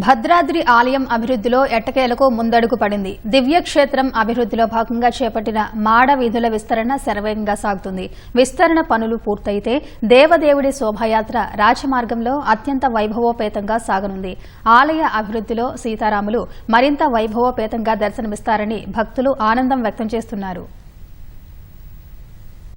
భద్రాద్రి ఆలయం అభివృద్ధిలో ఎట్టకేలకు ముందడుగు పడింది. దివ్యక్షేత్రం అభివృద్ధిలో భాగంగా చేపట్టిన మాడ వీధుల విస్తరణ శరవేగంగా సాగుతుంది. విస్తరణ పనులు పూర్తయితే దేవదేవుడి శోభాయాత్ర రాజమార్గంలో అత్యంత వైభవోపేతంగా సాగనుంది. ఆలయ అభివృద్ధిలో సీతారాములు మరింత వైభవోపేతంగా దర్శనమిస్తారని భక్తులు ఆనందం వ్యక్తం చేస్తున్నారు.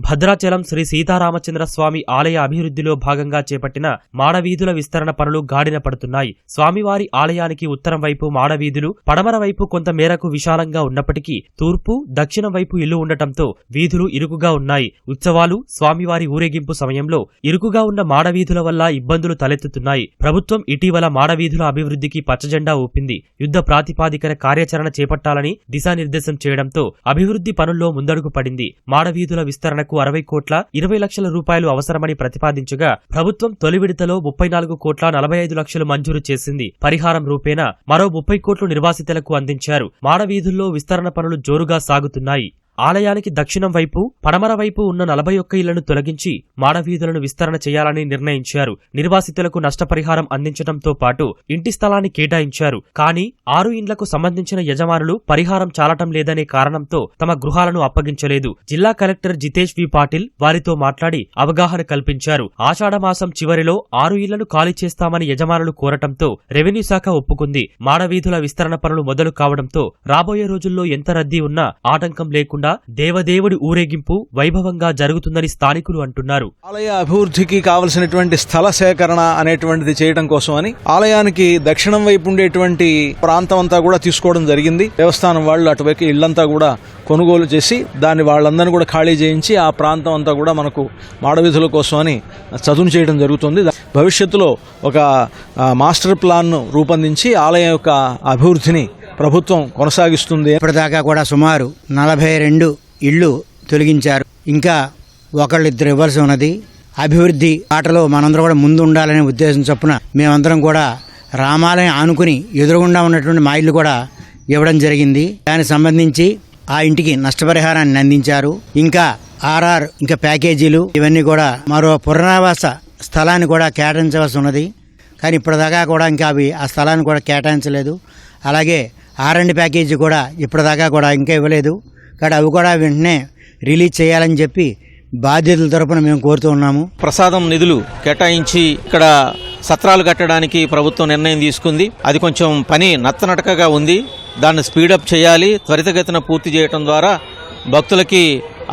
భద్రాచలం శ్రీ సీతారామచంద్ర స్వామి ఆలయ అభివృద్ధిలో భాగంగా చేపట్టిన మాడవీధుల విస్తరణ పనులు గాడిన పడుతున్నాయి. స్వామివారి ఆలయానికి ఉత్తరం వైపు మాడవీధులు, పడమర వైపు కొంత మేరకు విశాలంగా ఉన్నప్పటికీ తూర్పు, దక్షిణం వైపు ఇల్లు ఉండటంతో వీధులు ఇరుకుగా ఉన్నాయి. ఉత్సవాలు, స్వామివారి ఊరేగింపు సమయంలో ఇరుకుగా ఉన్న మాడవీధుల వల్ల ఇబ్బందులు తలెత్తుతున్నాయి. ప్రభుత్వం ఇటీవల మాడవీధుల అభివృద్ధికి పచ్చజెండా ఊపింది. యుద్ధ ప్రాతిపాదికన కార్యాచరణ చేపట్టాలని దిశానిర్దేశం చేయడంతో అభివృద్ధి పనుల్లో ముందడుగు పడింది. మాడవీధుల విస్తరణ 60 కోట్ల 20 లక్షల రూపాయలు అవసరమని ప్రతిపాదించగా ప్రభుత్వం తొలి విడతలో 34 కోట్ల 45 లక్షలు మంజూరు చేసింది. పరిహారం రూపేణా మరో 30 కోట్లు నిర్వాసితులకు అందించారు. మాడవీధుల్లో విస్తరణ పనులు జోరుగా సాగుతున్నాయి. ఆలయానికి దక్షిణం వైపు, పడమర వైపు ఉన్న 41 ఇళ్లను తొలగించి మాడవీధులను విస్తరణ చేయాలని నిర్ణయించారు. నిర్వాసితులకు నష్టపరిహారం అందించడంతో పాటు ఇంటి స్థలాన్ని కేటాయించారు. కానీ 6 ఇండ్లకు సంబంధించిన యజమానులు పరిహారం చాలటం లేదనే కారణంతో తమ గృహాలను అప్పగించలేదు. జిల్లా కలెక్టర్ జితేష్ వి పాటిల్ వారితో మాట్లాడి అవగాహన కల్పించారు. ఆషాఢమాసం చివరిలో 6 ఇళ్లను ఖాళీ చేస్తామని యజమానులు కోరటంతో రెవెన్యూ శాఖ ఒప్పుకుంది. మాడవీధుల విస్తరణ పనులు మొదలు కావడంతో రాబోయే రోజుల్లో ఎంత రద్దీ ఉన్నా ఆటంకం లేకుండా దేవదేవుడి ఊరేగింపు వైభవంగా జరుగుతుందని స్థానికులు అంటున్నారు. ఆలయ అభివృద్ధికి కావలసినటువంటి స్థల సేకరణ అనేటువంటిది చేయడం కోసమని ఆలయానికి దక్షిణం వైపు ఉండేటువంటి ప్రాంతం అంతా కూడా తీసుకోవడం జరిగింది. దేవస్థానం వాళ్ళు అటువైపు ఇళ్లంతా కూడా కొనుగోలు చేసి దాన్ని వాళ్ళందరినీ కూడా ఖాళీ చేయించి ఆ ప్రాంతం అంతా కూడా మనకు మాడవీధుల కోసమని చదును చేయడం జరుగుతుంది. భవిష్యత్తులో ఒక మాస్టర్ ప్లాన్ రూపొందించి ఆలయం యొక్క అభివృద్ధిని ప్రభుత్వం కొనసాగిస్తుంది. ఇప్పటిదాకా కూడా సుమారు 42 ఇళ్లు తొలగించారు. ఇంకా ఒకళ్ళిద్దరు ఇవ్వాల్సి ఉన్నది. అభివృద్ధి ఆటలో మనందరం కూడా ముందు ఉండాలనే ఉద్దేశం చొప్పున మేమందరం కూడా రామాలయం ఆనుకుని ఎదురుగుండా ఉన్నటువంటి మా ఇల్లు కూడా ఇవ్వడం జరిగింది. దానికి సంబంధించి ఆ ఇంటికి నష్టపరిహారాన్ని అందించారు. ఇంకా ఆర్ఆర్, ఇంకా ప్యాకేజీలు ఇవన్నీ కూడా మరో పునరావాస స్థలాన్ని కూడా కేటాయించవలసి ఉన్నది. కానీ ఇప్పటిదాకా కూడా ఇంకా అవి ఆ స్థలాన్ని కూడా కేటాయించలేదు. అలాగే R&D ప్యాకేజీ కూడా ఇప్పటిదాకా కూడా ఇంకా ఇవ్వలేదు. కాబట్టి అవి కూడా వెంటనే రిలీజ్ చేయాలని చెప్పి బాధ్యతల తరపున మేము కోరుతూ ఉన్నాము. ప్రసాదం నిధులు కేటాయించి ఇక్కడ సత్రాలు కట్టడానికి ప్రభుత్వం నిర్ణయం తీసుకుంది. అది కొంచెం పని నత్తనడకగా ఉంది. దాన్ని స్పీడప్ చేయాలి. త్వరితగతిన పూర్తి చేయడం ద్వారా భక్తులకి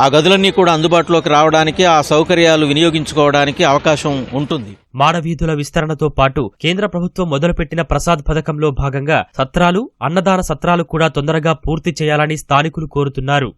ఆ గదులన్నీ కూడా అందుబాటులోకి రావడానికి, ఆ సౌకర్యాలు వినియోగించుకోవడానికి అవకాశం ఉంటుంది. మాడవీధుల విస్తరణతో పాటు కేంద్ర ప్రభుత్వం మొదలుపెట్టిన ప్రసాద్ పథకంలో భాగంగా సత్రాలు, అన్నదాన సత్రాలు కూడా తొందరగా పూర్తి చేయాలని స్థానికులు కోరుతున్నారు.